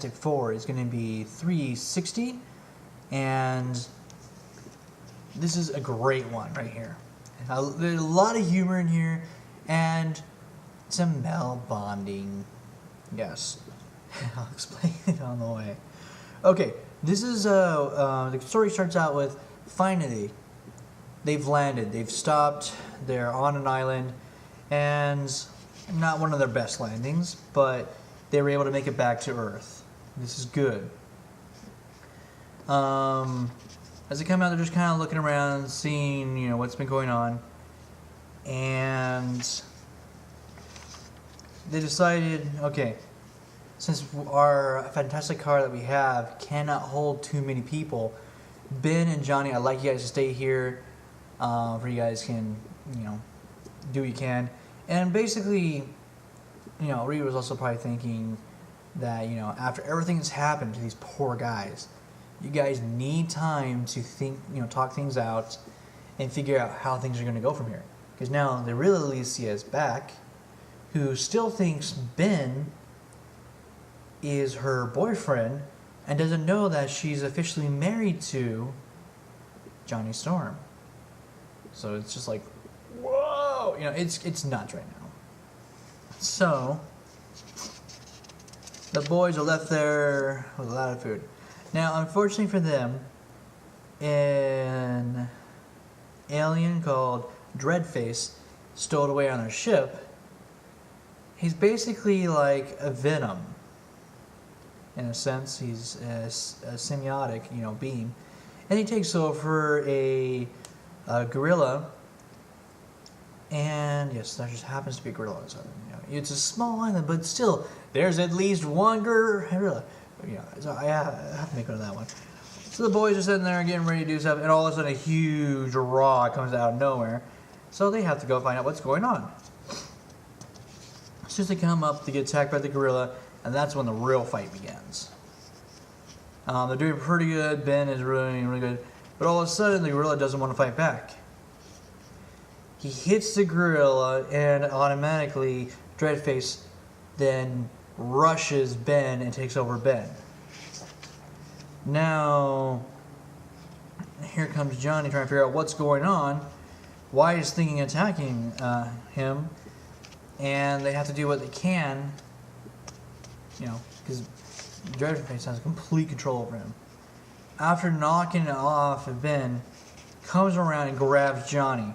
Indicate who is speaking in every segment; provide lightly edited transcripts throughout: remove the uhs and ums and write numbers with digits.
Speaker 1: Fantastic Four is going to be 360, and this is a great one right here. There's a lot of humor in here, and some male bonding. Yes, I'll explain it on the way. Okay, this is the story starts out with finally they've landed, they've stopped, they're on an island, and not one of their best landings, but they were able to make it back to Earth. This is good. As they come out, they're just kind of looking around, seeing, you know, what's been going on, and they decided, okay, since our fantastic car that we have cannot hold too many people, Ben and Johnny, I'd like you guys to stay here, where you guys can, you know, do what you can. And basically, you know, Reed was also probably thinking that, you know, after everything that's happened to these poor guys, you guys need time to think, you know, talk things out and figure out how things are going to go from here. Because now the real Alicia is back, who still thinks Ben is her boyfriend and doesn't know that she's officially married to Johnny Storm. So it's just like, whoa, you know, it's nuts right now. So the boys are left there with a lot of food. Now, unfortunately for them, an alien called Dreadface stowed away on their ship. He's basically like a Venom. In a sense, he's a semiotic, you know, being. And he takes over a gorilla. And yes, that just happens to be a gorilla. So, you know, it's a small island, but still, there's at least one gorilla. You know, so I have to make note of that one. So the boys are sitting there getting ready to do stuff, and all of a sudden a huge rock comes out of nowhere. So they have to go find out what's going on. As soon as they come up, they get attacked by the gorilla, and that's when the real fight begins. They're doing pretty good. Ben is really good. But all of a sudden, the gorilla doesn't want to fight back. He hits the gorilla, and automatically, Dreadface then rushes Ben and takes over Ben. Now, here comes Johnny trying to figure out what's going on. Why is thinking attacking him? And they have to do what they can, you know, because Dreadface has complete control over him. After knocking it off, Ben comes around and grabs Johnny.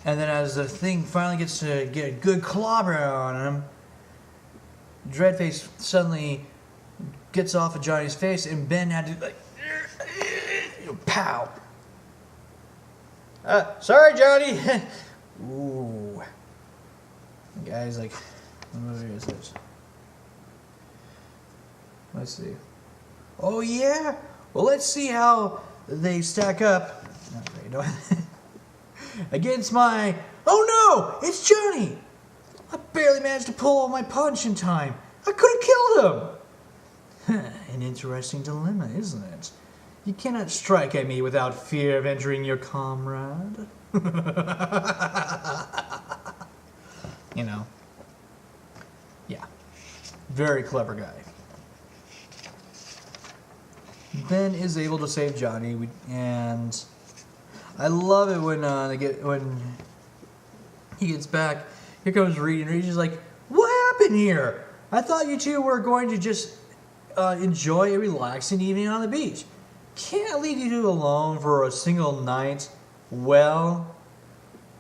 Speaker 1: And then as the thing finally gets to get a good clobber on him, Dreadface suddenly gets off of Johnny's face, and Ben had to, like, pow. Sorry, Johnny. Ooh. The guy's like, what movie is this? Let's see. Oh, yeah? Well, let's see how they stack up. Okay, no. Against my... Oh, no! It's Johnny! I barely managed to pull my punch in time. I could have killed him! An interesting dilemma, isn't it? You cannot strike at me without fear of injuring your comrade. You know. Yeah. Very clever guy. Ben is able to save Johnny, and I love it when he gets back. Here comes Reed, and Reed's just like, "What happened here? I thought you two were going to just enjoy a relaxing evening on the beach. Can't leave you two alone for a single night. Well,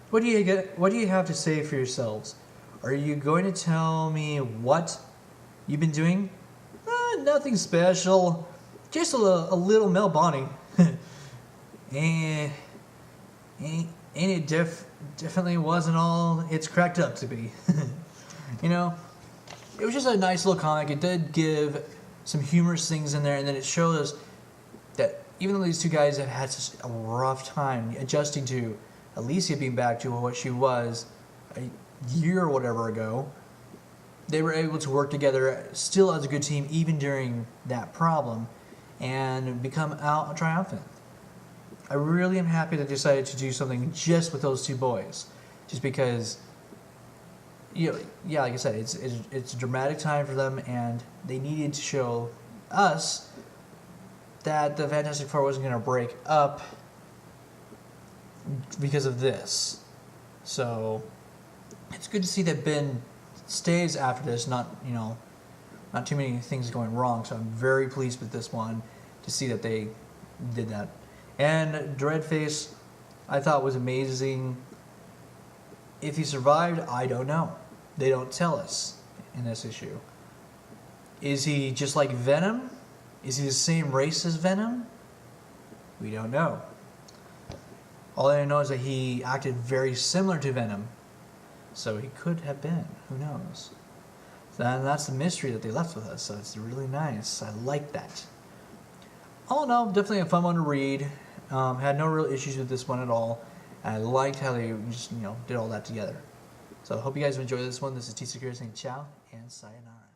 Speaker 1: what do you have to say for yourselves? Are you going to tell me what you've been doing? Nothing special. Just a little male bonding. And it definitely wasn't all it's cracked up to be. You know, it was just a nice little comic. It did give some humorous things in there, and then it showed us that even though these two guys have had such a rough time adjusting to Alicia being back to what she was a year or whatever ago, they were able to work together still as a good team even during that problem and become out triumphant. I really am happy that they decided to do something just with those two boys, just because yeah, like I said, it's a dramatic time for them, and they needed to show us that the Fantastic Four wasn't going to break up because of this. So it's good to see that Ben stays after this. Not too many things going wrong. So I'm very pleased with this one to see that they did that. And Dreadface, I thought was amazing. If he survived, I don't know. They don't tell us in this issue. Is he just like Venom? Is he the same race as Venom? We don't know. All I know is that he acted very similar to Venom. So he could have been. Who knows? And that's the mystery that they left with us. So it's really nice. I like that. All in all, definitely a fun one to read. Had no real issues with this one at all. I liked how they just, did all that together. So I hope you guys enjoyed this one. This is T Secure saying ciao and sayonara.